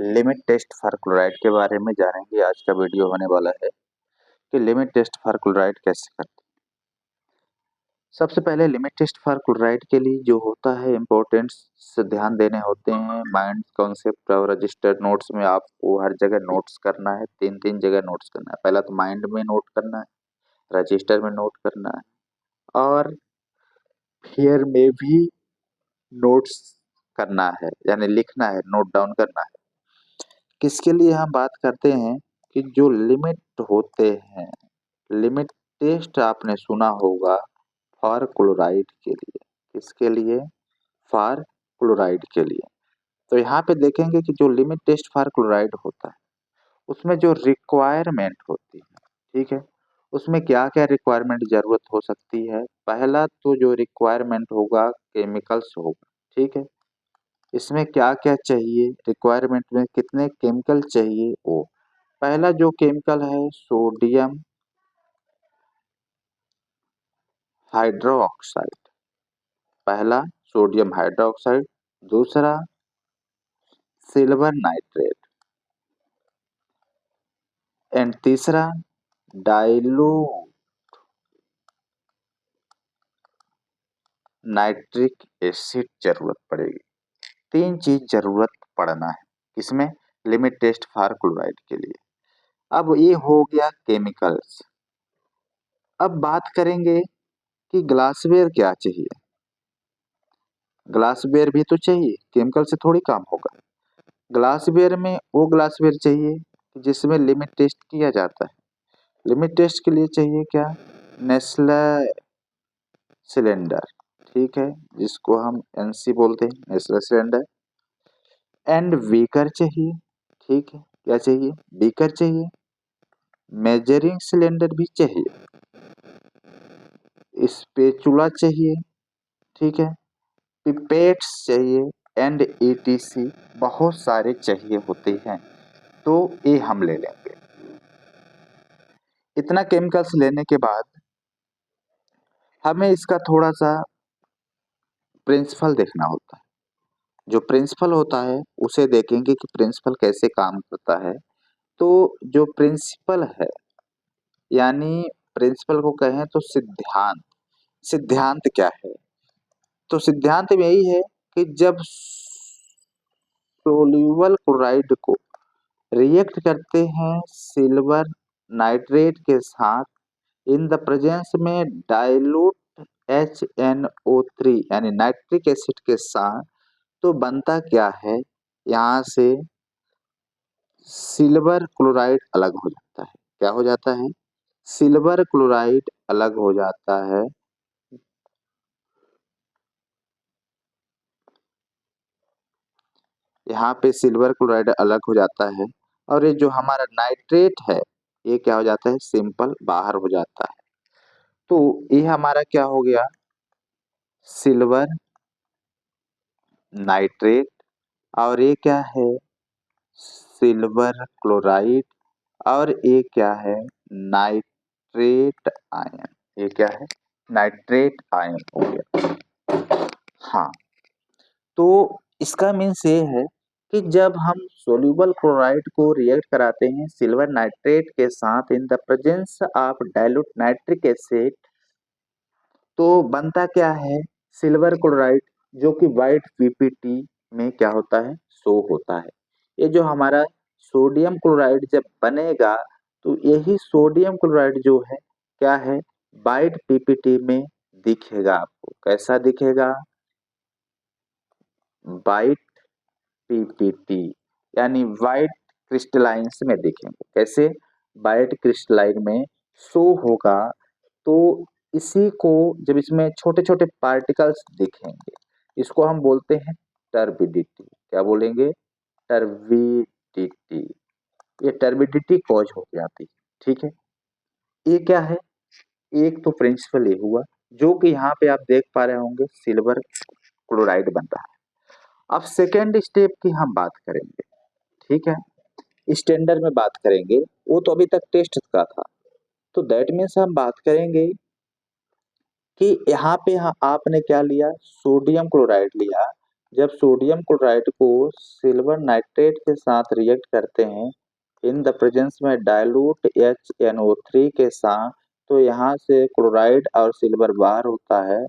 Limit test for chloride के बारे में जानेंगे। आज का वीडियो होने वाला है कि लिमिट टेस्ट फॉर क्लोराइड कैसे करते हैं। सबसे पहले लिमिट टेस्ट फॉर क्लोराइड के लिए जो होता है इम्पोर्टेंट्स से ध्यान देने होते हैं। माइंड कॉन्सेप्ट और रजिस्टर्ड नोट्स में आपको हर जगह नोट्स करना है, तीन तीन जगह नोट्स करना है। पहला तो माइंड में नोट करना है, रजिस्टर में नोट करना है और फिर में भी नोट्स करना है, यानी लिखना है, नोट डाउन करना है। किसके लिए हम बात करते हैं कि जो लिमिट होते हैं, लिमिट टेस्ट आपने सुना होगा फॉर क्लोराइड के लिए। किसके लिए? फॉर क्लोराइड के लिए। तो यहाँ पे देखेंगे कि जो लिमिट टेस्ट फॉर क्लोराइड होता है उसमें जो रिक्वायरमेंट होती है, ठीक है, उसमें क्या क्या रिक्वायरमेंट जरूरत हो सकती है। पहला तो जो रिक्वायरमेंट होगा केमिकल्स होगा, ठीक है। इसमें क्या क्या चाहिए, रिक्वायरमेंट में कितने केमिकल चाहिए वो। पहला जो केमिकल है सोडियम हाइड्रोक्साइड। पहला सोडियम हाइड्रोक्साइड, दूसरा सिल्वर नाइट्रेट एंड तीसरा डाइल्यूट नाइट्रिक एसिड जरूरत पड़ेगी। तीन चीज जरूरत पड़ना है इसमें लिमिट टेस्ट फॉर क्लोराइड के लिए। अब ये हो गया केमिकल्स। अब बात करेंगे कि ग्लासवेयर क्या चाहिए। ग्लासवेयर भी तो चाहिए, केमिकल से थोड़ी काम होगा। ग्लासवेयर में वो ग्लासवेयर चाहिए जिसमें लिमिट टेस्ट किया जाता है। लिमिट टेस्ट के लिए चाहिए क्या? नेस्ले सिलेंडर, ठीक है, जिसको हम एनसी बोलते हैं, नेस्ले सिलेंडर। एंड बीकर चाहिए, ठीक है, क्या चाहिए? बीकर चाहिए। मेजरिंग सिलेंडर भी चाहिए, स्पेचुला चाहिए, ठीक है, पिपेट्स चाहिए एंड ईटीसी बहुत सारे चाहिए होते हैं। तो ये हम ले लेंगे। इतना केमिकल्स लेने के बाद हमें इसका थोड़ा सा प्रिंसिपल देखना होता है। जो प्रिंसिपल होता है उसे देखेंगे कि प्रिंसिपल कैसे काम करता है। तो जो प्रिंसिपल है, यानी प्रिंसिपल को कहें तो सिद्धांत। सिद्धांत क्या है? तो सिद्धांत में यही है कि जब सोल्यूबल क्लोराइड को रिएक्ट करते हैं सिल्वर नाइट्रेट के साथ इन द प्रेजेंस में डाइल्यूट HNO3 यानी नाइट्रिक एसिड के साथ, तो बनता क्या है, यहाँ से सिल्वर क्लोराइड अलग हो जाता है। क्या हो जाता है? सिल्वर क्लोराइड अलग हो जाता है। यहाँ पे सिल्वर क्लोराइड अलग हो जाता है और ये जो हमारा नाइट्रेट है ये क्या हो जाता है? सिंपल बाहर हो जाता है। तो ये हमारा क्या हो गया? Silver nitrate. और ये क्या है? Silver chloride. और ये क्या है? Nitrate ion. ये क्या है? नाइट्रेट आयन हो गया। हाँ, तो इसका मीन्स ये है कि जब हम सोल्यूबल क्लोराइड को रिएक्ट कराते हैं सिल्वर नाइट्रेट के साथ in the presence of dilute nitric acid, तो बनता क्या है? सिल्वर क्लोराइड, जो कि वाइट पीपीटी में क्या होता है? शो होता है। ये जो हमारा सोडियम क्लोराइड जब बनेगा तो यही सोडियम क्लोराइड जो है क्या है? वाइट पीपीटी में दिखेगा। आपको कैसा दिखेगा? वाइट पीपीटी यानी वाइट क्रिस्टलाइंस में दिखेंगे। कैसे? वाइट क्रिस्टलाइन में शो होगा। तो इसी को जब इसमें छोटे छोटे पार्टिकल्स दिखेंगे इसको हम बोलते हैं टर्बिडिटी। क्या बोलेंगे? टर्बिडिटी। ये टर्बिडिटी कॉज हो जाती है, ठीक है। ये क्या है? एक तो प्रिंसिपल ये हुआ जो कि यहाँ पे आप देख पा रहे होंगे सिल्वर क्लोराइड बन रहा है। अब सेकेंड स्टेप की हम बात करेंगे, ठीक है, स्टैंडर्ड में बात करेंगे। वो तो अभी तक टेस्ट का था। तो दैट मीन्स हम बात करेंगे कि यहाँ पे आपने क्या लिया? सोडियम क्लोराइड लिया जब सोडियम क्लोराइड को सिल्वर नाइट्रेट के साथ रिएक्ट करते हैं इन द प्रेजेंस में डाइल्यूट HNO3 के साथ, तो यहाँ से क्लोराइड और सिल्वर बाहर होता है,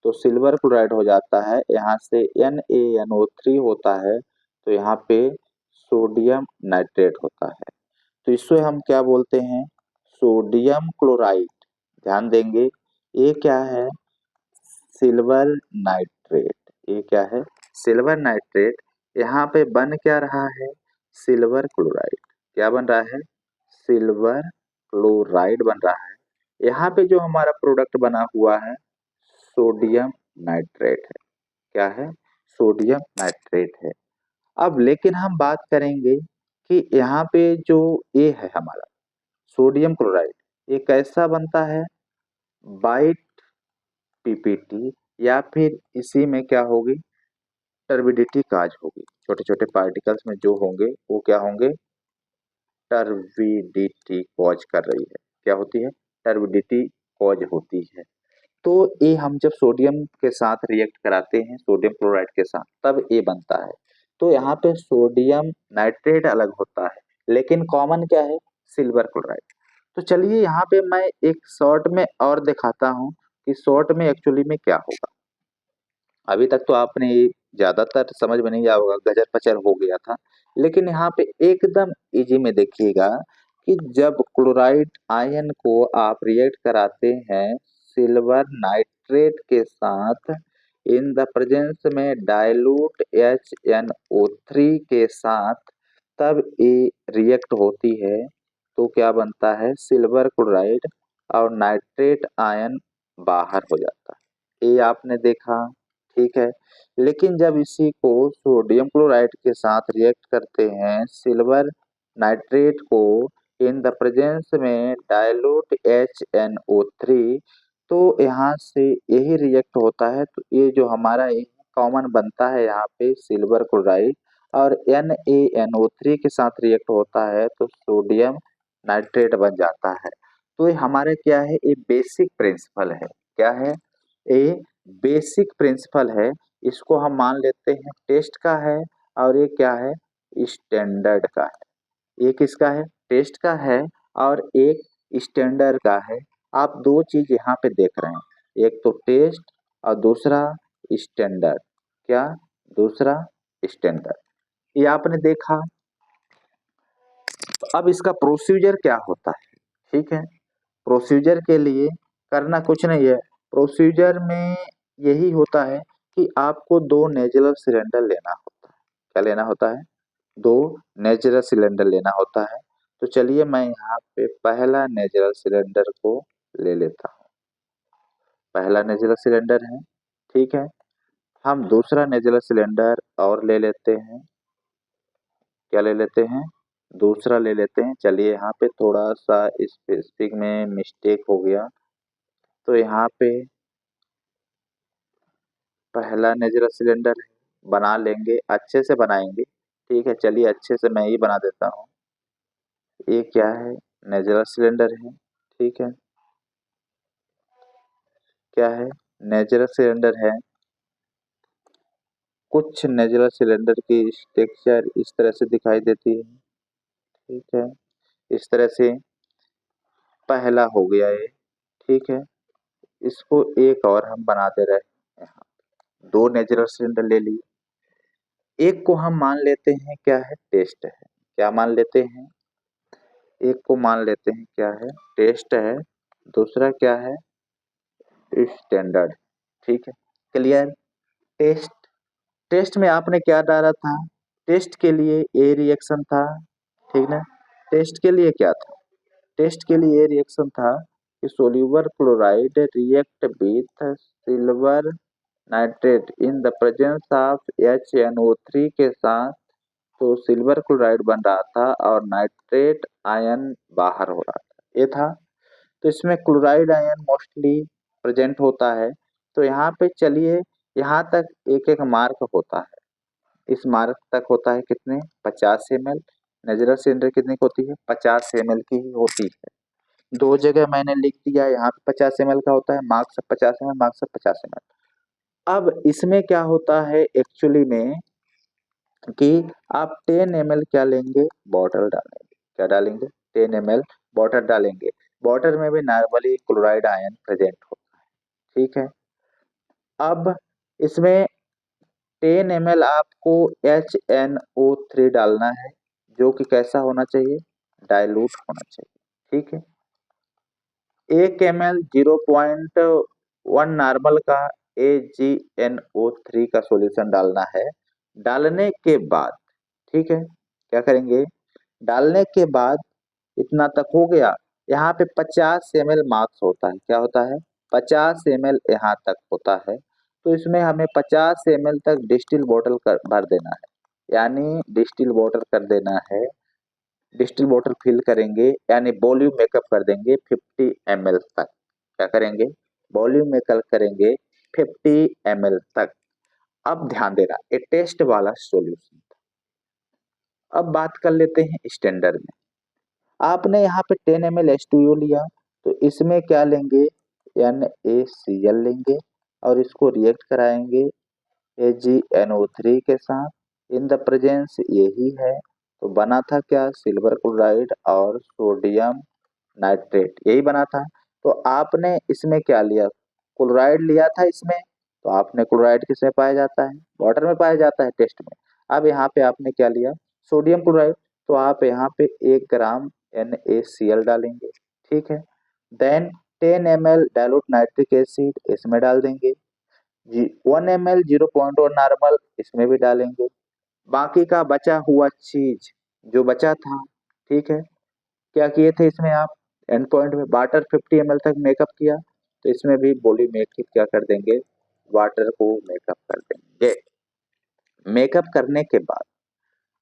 तो सिल्वर क्लोराइड हो जाता है। यहाँ से NaNO3 होता है, तो यहाँ पे सोडियम नाइट्रेट होता है। तो इससे हम क्या बोलते हैं? Sodium chloride. ध्यान देंगे, ये क्या है? Silver nitrate. ये क्या है? Silver nitrate. यहाँ पे बन क्या रहा है? Silver chloride. क्या बन रहा है? सिल्वर क्लोराइड बन रहा है। यहाँ पे जो हमारा प्रोडक्ट बना हुआ है सोडियम नाइट्रेट है। क्या है? सोडियम नाइट्रेट है। अब लेकिन हम बात करेंगे कि यहाँ पे जो ये है हमारा सोडियम क्लोराइड, ये कैसा बनता है? बाइट पीपीटी, या फिर इसी में क्या होगी? टर्बिडिटी काज होगी। छोटे छोटे पार्टिकल्स में जो होंगे वो क्या होंगे? टर्बिडिटी कॉज कर रही है। क्या होती है? टर्बिडिटी कॉज होती है। तो ये हम जब सोडियम के साथ रिएक्ट कराते हैं सोडियम क्लोराइड के साथ, तब ये बनता है। तो यहाँ पे सोडियम नाइट्रेट अलग होता है, लेकिन कॉमन क्या है? Silver chloride. तो चलिए यहाँ पे मैं एक शॉर्ट में और दिखाता हूँ कि शॉर्ट में एक्चुअली में क्या होगा। अभी तक तो आपने ये ज्यादातर समझ में नहीं आया होगा, गजर पचर हो गया था। लेकिन यहाँ पे एकदम इजी में देखिएगा कि जब क्लोराइड आयन को आप रिएक्ट कराते हैं सिल्वर नाइट्रेट के साथ इन द प्रेजेंस में डाइल्यूट HNO3 के साथ, तब ये रिएक्ट होती है तो क्या बनता है? सिल्वर क्लोराइड, और नाइट्रेट आयन बाहर हो जाता है। ये आपने देखा, ठीक है। लेकिन जब इसी को सोडियम क्लोराइड के साथ रिएक्ट करते हैं सिल्वर नाइट्रेट को इन द प्रेजेंस में डाइल्यूट HNO3, तो यहाँ से यही रिएक्ट होता है। तो ये जो हमारा कॉमन बनता है यहाँ पे सिल्वर क्लोराइड, और NaNO3 के साथ रिएक्ट होता है तो सोडियम नाइट्रेट बन जाता है। तो ये हमारे क्या है? ये बेसिक प्रिंसिपल है। क्या है? ये बेसिक प्रिंसिपल है। इसको हम मान लेते हैं टेस्ट का है, और ये क्या है? स्टैंडर्ड का है। ये किसका है? टेस्ट का है, और एक स्टैंडर्ड का है। आप दो चीज यहाँ पे देख रहे हैं, एक तो टेस्ट और दूसरा स्टैंडर्ड। क्या? दूसरा स्टैंडर्ड। ये आपने देखा। तो अब इसका प्रोसीजर क्या होता है? ठीक है, प्रोसीजर के लिए करना कुछ नहीं है। प्रोसीजर में यही होता है कि आपको दो नेचुरल सिलेंडर लेना होता है। क्या लेना होता है? दो नेचुरल सिलेंडर लेना होता है। तो चलिए मैं यहाँ पे पहला नेचुरल सिलेंडर को ले लेता हूँ। पहला नेचुरल सिलेंडर है, ठीक है। हम दूसरा नेचुरल सिलेंडर और ले लेते हैं। क्या ले लेते हैं? दूसरा ले लेते हैं। चलिए यहाँ पे थोड़ा सा स्पेसिफिक में मिस्टेक हो गया, तो यहाँ पे पहला नेचुरल सिलेंडर बना लेंगे, अच्छे से बनाएंगे। ठीक है, चलिए अच्छे से मैं ही बना देता हूँ। ये क्या है? नेचुरल सिलेंडर है, ठीक है। क्या है? नेचुरल सिलेंडर है। कुछ नेचुरल सिलेंडर की टेक्सचर इस तरह से दिखाई देती है, ठीक है। इस तरह से पहला हो गया ये, ठीक है। इसको एक और हम बनाते रहे। यहाँ दो नेचुरल सिलेंडर ले लिए। एक को हम मान लेते हैं क्या है? टेस्ट है। क्या मान लेते हैं? एक को मान लेते हैं क्या है? टेस्ट है। दूसरा क्या है? स्टैंडर्ड। ठीक है, क्लियर। टेस्ट, टेस्ट में आपने क्या डाला था? टेस्ट के लिए ए रिएक्शन था, ठीक ना। टेस्ट के लिए क्या था? टेस्ट के लिए ए रिएक्शन था कि soluble chloride react with silver nitrate in the presence of HNO3 के साथ, तो सिल्वर क्लोराइड बन रहा था और नाइट्रेट आयन बाहर हो रहा था। ये था। तो इसमें क्लोराइड आयन मोस्टली प्रेजेंट होता है। तो यहाँ पे चलिए, यहाँ तक एक एक मार्क होता है। इस मार्क तक होता है कितने? 50 ml। नेचुरल सिलेंडर कितनी की होती है? 50 ml की ही होती है। दो जगह मैंने लिख दिया, यहाँ पे 50 ml का होता है, मार्क्स 50 ml, मार्क्स 50 ml। अब इसमें क्या होता है एक्चुअली में कि आप 10 ml क्या लेंगे, बॉटल डालेंगे। क्या डालेंगे? 10 ml वाटर डालेंगे। वाटर में भी नॉर्मली क्लोराइड आयन प्रेजेंट होता है। ठीक है। अब इसमें 10 ml आपको HNO3 डालना है, जो कि कैसा होना चाहिए, डाइल्यूट होना चाहिए। ठीक है। 1 ml 0.1 नॉर्मल का AgNO3 का सॉल्यूशन डालना है। डालने के बाद, ठीक है, क्या करेंगे, डालने के बाद इतना तक हो गया। यहाँ पे 50 ml मार्क्स होता है। क्या होता है? 50 ml यहाँ तक होता है। तो इसमें हमें 50 ml तक डिस्टिल बोतल कर भर देना है, यानी डिस्टिल वाटर कर देना है। डिस्टिल वाटर फिल करेंगे यानी वॉल्यूम मेकअप कर देंगे 50 ml तक। क्या करेंगे? वॉल्यूम मेकअप करेंगे 50 ml तक। अब ध्यान देना, ये टेस्ट वाला सॉल्यूशन। अब बात कर लेते हैं स्टैंडर्ड में। आपने यहाँ पे 10 ml H2O लिया, तो इसमें क्या लेंगे, NaCl लेंगे और इसको रिएक्ट कराएंगे AgNO3 के साथ। इन द प्रेजेंस यही है, तो बना था क्या, सिल्वर क्लोराइड और सोडियम नाइट्रेट, यही बना था। तो आपने इसमें क्या लिया, क्लोराइड लिया था इसमें। तो आपने क्लोराइड किसमें पाया जाता है, वाटर में पाया जाता है टेस्ट में। अब यहाँ पे आपने क्या लिया, सोडियम क्लोराइड। तो आप यहाँ पे 1 ग्राम NaCl डालेंगे। ठीक है। Then 10 ml dilute nitric acid इसमें डाल देंगे। 1 ml 0.1 नॉर्मल इसमें भी डालेंगे। बाकी का बचा हुआ चीज जो बचा था, ठीक है, क्या किए थे इसमें आप, एंड पॉइंट में वाटर 50 ml तक मेकअप किया, तो इसमें भी वॉल्यूमेट्रिक क्या कर देंगे, वाटर को मेकअप कर देंगे। मेकअप करने के बाद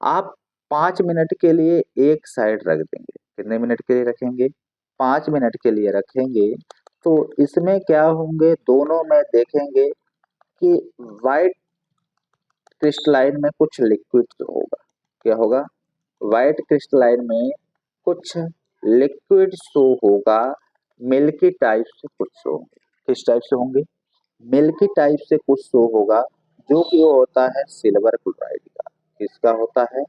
आप 5 मिनट के लिए एक साइड रख देंगे। कितने मिनट के लिए रखेंगे, 5 मिनट के लिए रखेंगे। तो इसमें क्या होंगे, दोनों में देखेंगे कि वाइट क्रिस्टलाइन में कुछ लिक्विड होगा। क्या होगा, वाइट क्रिस्टलाइन में कुछ लिक्विड शो होगा, मिल्की टाइप से कुछ शो होंगे। किस टाइप से होंगे, मिल्की टाइप से कुछ शो होगा, जो कि वो होता है सिल्वर क्लोराइड का। किसका होता है,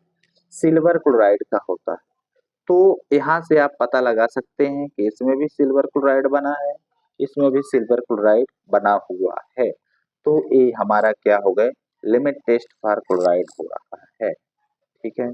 सिल्वर क्लोराइड का होता है। तो यहाँ से आप पता लगा सकते हैं कि इसमें भी सिल्वर क्लोराइड बना है, इसमें भी सिल्वर क्लोराइड बना हुआ है। तो ये हमारा क्या हो गए, लिमिट टेस्ट फॉर क्लोराइड हो रहा है। ठीक है।